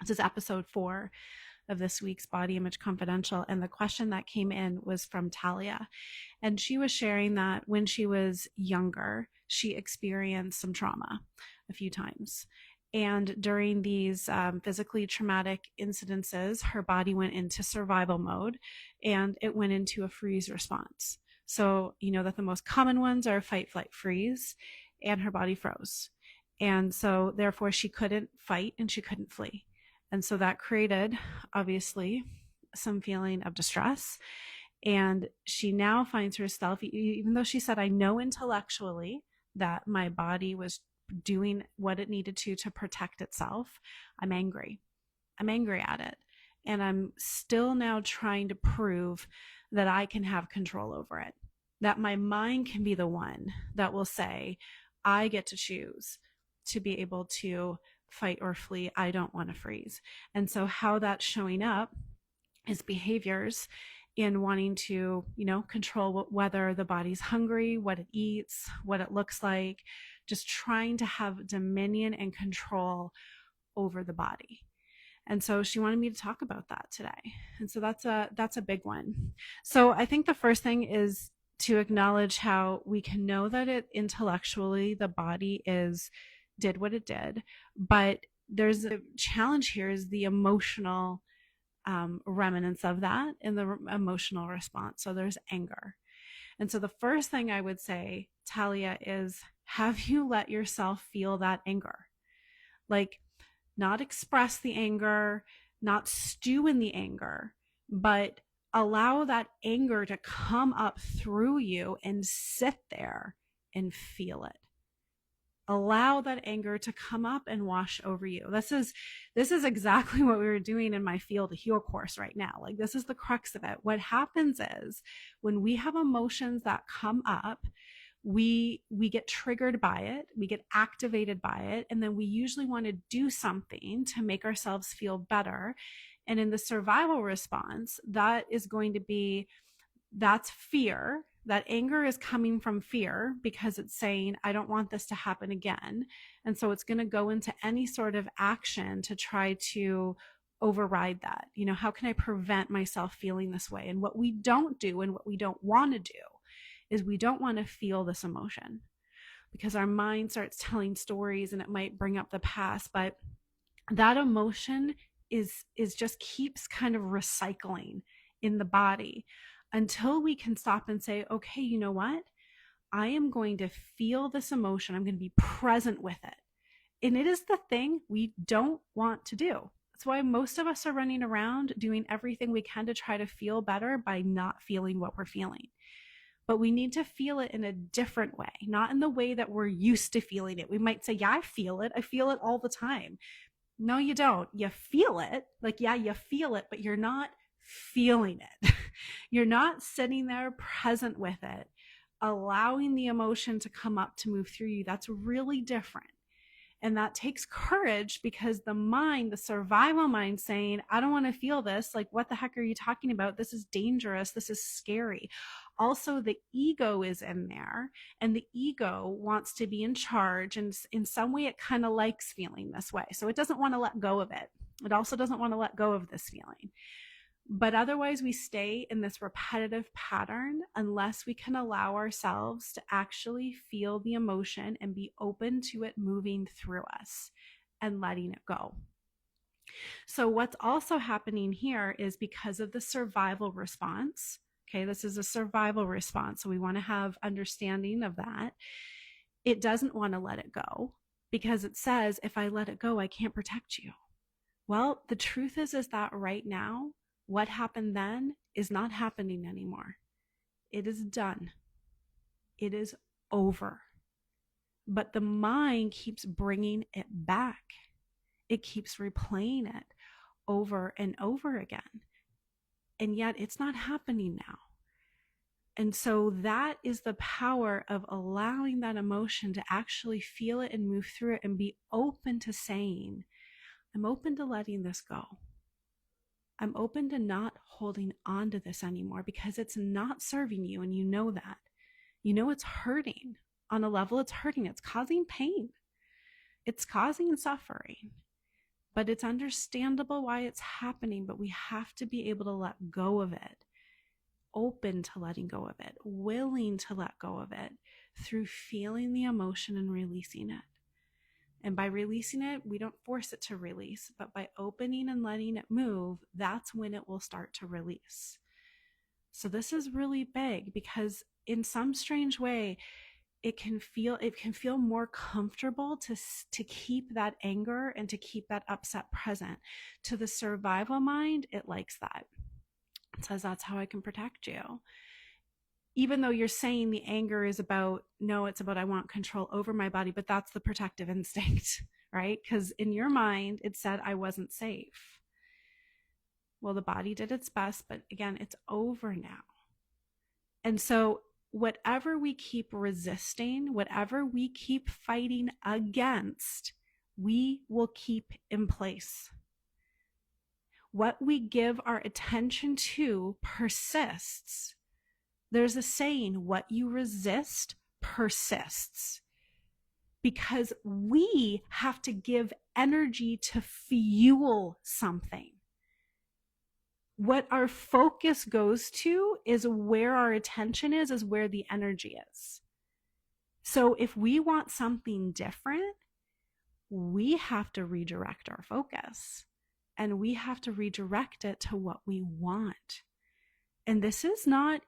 This is episode 4 of this week's Body Image Confidential. And the question that came in was from Thalia. And she was sharing that when she was younger, she experienced some trauma a few times. And during these physically traumatic incidences, her body went into survival mode and it went into a freeze response. So, you know that the most common ones are fight, flight, freeze, and her body froze. And so, therefore, she couldn't fight and she couldn't flee. And so that created, obviously, some feeling of distress. And she now finds herself, even though she said, I know intellectually that my body was doing what it needed to protect itself, I'm angry. I'm angry at it. And I'm still now trying to prove that I can have control over it, that my mind can be the one that will say, I get to choose to be able to fight or flee. I don't want to freeze. And so how that's showing up is behaviors in wanting to, control whether the body's hungry, what it eats, what it looks like, just trying to have dominion and control over the body. And so she wanted me to talk about that today. And so that's a big one. So I think the first thing is to acknowledge how we can know that it intellectually, the body did what it did, but there's a challenge here is the emotional remnants of that in the emotional response. So there's anger. And so the first thing I would say, Thalia, is have you let yourself feel that anger? Like, not express the anger, not stew in the anger, but allow that anger to come up through you and sit there and feel it. Allow that anger to come up and wash over you. This is exactly what we were doing in my Feel to Heal course right now. Like, this is the crux of it. What happens is when we have emotions that come up, we get triggered by it, we get activated by it, and then we usually want to do something to make ourselves feel better. And in the survival response, that is going to be, that's fear. That anger is coming from fear because it's saying, I don't want this to happen again. And so it's going to go into any sort of action to try to override that. How can I prevent myself feeling this way? And what we don't do and what we don't want to do is we don't want to feel this emotion because our mind starts telling stories and it might bring up the past, but that emotion is just keeps kind of recycling in the body until we can stop and say, okay, you know what? I am going to feel this emotion. I'm going to be present with it. And it is the thing we don't want to do. That's why most of us are running around doing everything we can to try to feel better by not feeling what we're feeling. But we need to feel it in a different way, not in the way that we're used to feeling it. We might say, yeah, I feel it. I feel it all the time. No, you don't. You feel it. Like, yeah, you feel it, but you're not feeling it. You're not sitting there present with it, allowing the emotion to come up to move through you. That's really different. And that takes courage because the mind, the survival mind saying, I don't want to feel this. Like, what the heck are you talking about? This is dangerous. This is scary. Also, the ego is in there and the ego wants to be in charge. And in some way, it kind of likes feeling this way. So it doesn't want to let go of it. It also doesn't want to let go of this feeling. But otherwise, we stay in this repetitive pattern unless we can allow ourselves to actually feel the emotion and be open to it moving through us and letting it go. So what's also happening here is because of the survival response, okay, this is a survival response, so we want to have understanding of that. It doesn't want to let it go because it says, if I let it go, I can't protect you. Well, the truth is that right now, what happened then is not happening anymore. It is done. It is over. But the mind keeps bringing it back. It keeps replaying it over and over again. And yet it's not happening now. And so that is the power of allowing that emotion to actually feel it and move through it and be open to saying, I'm open to letting this go. I'm open to not holding on to this anymore because it's not serving you, and you know that. You know it's hurting. On a level, it's hurting. It's causing pain. It's causing suffering. but it's understandable why it's happening, but we have to be able to let go of it, open to letting go of it, willing to let go of it through feeling the emotion and releasing it. And by releasing it, we don't force it to release, but by opening and letting it move, that's when it will start to release. So this is really big, because in some strange way, it can feel more comfortable to keep that anger and to keep that upset present. To the survival mind, it likes that. It says, that's how I can protect you. Even though you're saying the anger is about, no, it's about I want control over my body, but that's the protective instinct, right? Because in your mind, it said I wasn't safe. Well, the body did its best, but again, it's over now. And so whatever we keep resisting, whatever we keep fighting against, we will keep in place. What we give our attention to persists. There's a saying, what you resist persists. Because we have to give energy to fuel something. What our focus goes to is where our attention is where the energy is. So if we want something different, we have to redirect our focus, and we have to redirect it to what we want. And this is not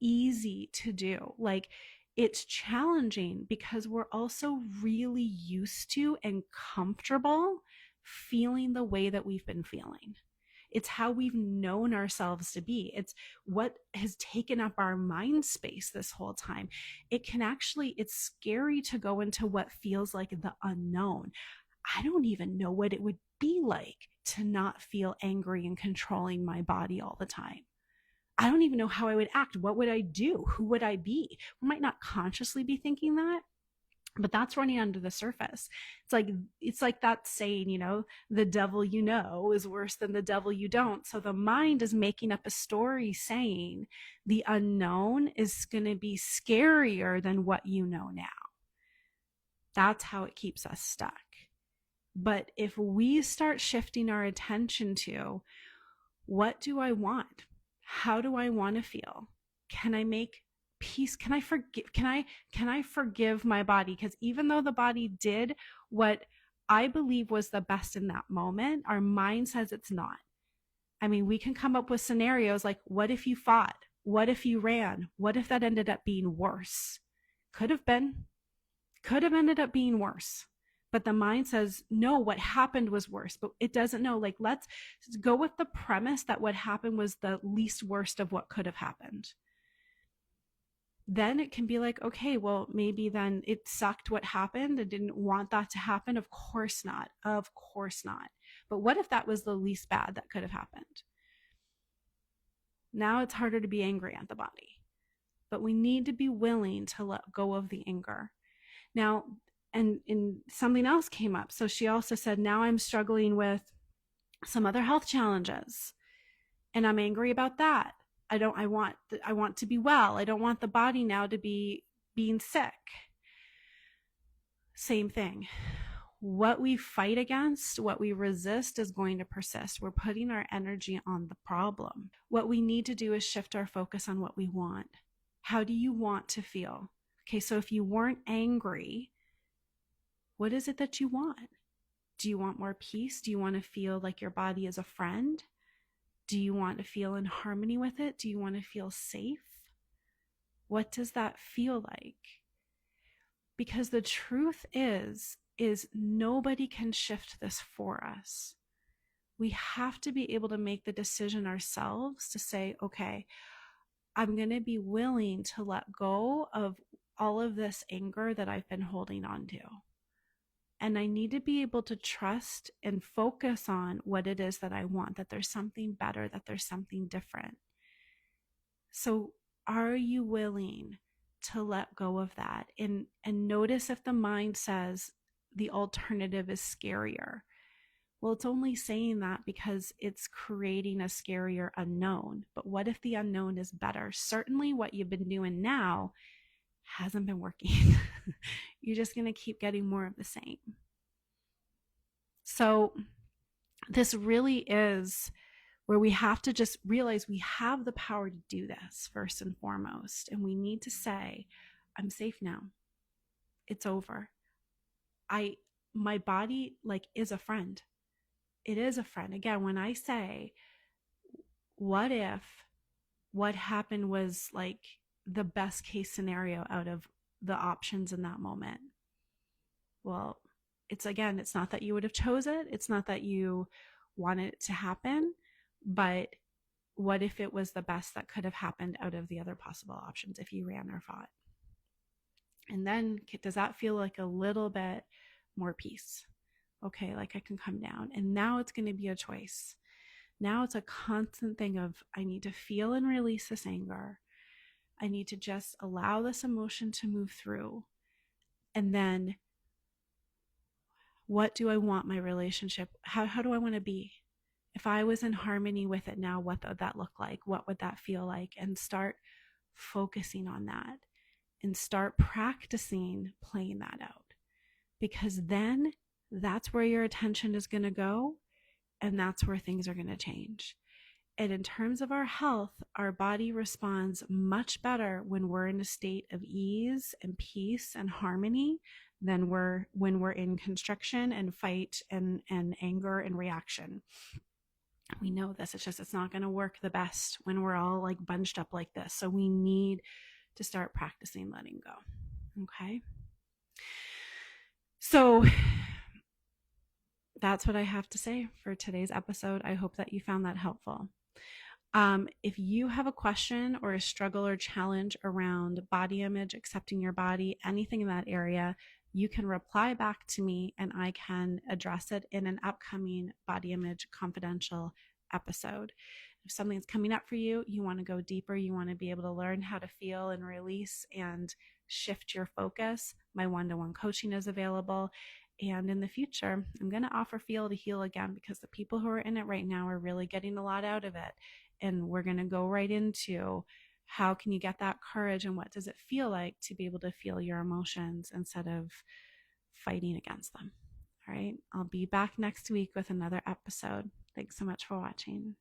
easy to do. Like, it's challenging because we're also really used to and comfortable feeling the way that we've been feeling. It's how we've known ourselves to be. It's what has taken up our mind space this whole time. It's scary to go into what feels like the unknown. I don't even know what it would be like to not feel angry and controlling my body all the time. I don't even know how I would act. What would I do? Who would I be? We might not consciously be thinking that, but that's running under the surface. It's like that saying, the devil you know is worse than the devil you don't. So the mind is making up a story saying the unknown is going to be scarier than what you know now. That's how it keeps us stuck. But if we start shifting our attention to, what do I want? How do I want to feel? Can I make peace? Can I forgive my body? Because even though the body did what I believe was the best in that moment, our mind says it's not. I mean, we can come up with scenarios like, what if you fought? What if you ran? What if that ended up being worse? Could have ended up being worse. But the mind says, no, what happened was worse, but it doesn't know. Like, let's go with the premise that what happened was the least worst of what could have happened. Then it can be like, okay, well, maybe then it sucked what happened. I didn't want that to happen. Of course not. Of course not. But what if that was the least bad that could have happened? Now it's harder to be angry at the body. But we need to be willing to let go of the anger. Now, and something else came up. So she also said, now I'm struggling with some other health challenges, and I'm angry about that. I want to be well. I don't want the body now to be being sick. Same thing. What we fight against, what we resist is going to persist. We're putting our energy on the problem. What we need to do is shift our focus on what we want. How do you want to feel? Okay, so if you weren't angry, what is it that you want? Do you want more peace? Do you want to feel like your body is a friend? Do you want to feel in harmony with it? Do you want to feel safe? What does that feel like? Because the truth is nobody can shift this for us. We have to be able to make the decision ourselves to say, okay, I'm going to be willing to let go of all of this anger that I've been holding on to. And I need to be able to trust and focus on what it is that I want, that there's something better, that there's something different. So are you willing to let go of that? And notice if the mind says the alternative is scarier. Well, it's only saying that because it's creating a scarier unknown. But what if the unknown is better? Certainly what you've been doing now hasn't been working. You're just going to keep getting more of the same. So this really is where we have to just realize we have the power to do this first and foremost. And we need to say, I'm safe now. It's over. My body like is a friend. It is a friend. Again, when I say, what if what happened was like the best case scenario out of the options in that moment? Well, it's not that you would have chose it. It's not that you wanted it to happen, but what if it was the best that could have happened out of the other possible options if you ran or fought? And then does that feel like a little bit more peace? Okay, like I can come down. And now it's going to be a choice. Now it's a constant thing of I need to feel and release this anger. I need to just allow this emotion to move through. And then what do I want my relationship? How do I want to be? If I was in harmony with it now, what would that look like? What would that feel like? And start focusing on that and start practicing playing that out. Because then that's where your attention is going to go, and that's where things are going to change. And in terms of our health, our body responds much better when we're in a state of ease and peace and harmony than when we're in constriction and fight and anger and reaction. We know this. It's not going to work the best when we're all like bunched up like this. So we need to start practicing letting go. Okay. So that's what I have to say for today's episode. I hope that you found that helpful. If you have a question or a struggle or challenge around body image, accepting your body, anything in that area, you can reply back to me and I can address it in an upcoming Body Image Confidential episode. If something's coming up for you, you want to go deeper, you want to be able to learn how to feel and release and shift your focus, my one-to-one coaching is available. And in the future, I'm going to offer Feel to Heal again because the people who are in it right now are really getting a lot out of it. And we're going to go right into how can you get that courage and what does it feel like to be able to feel your emotions instead of fighting against them. All right. I'll be back next week with another episode. Thanks so much for watching.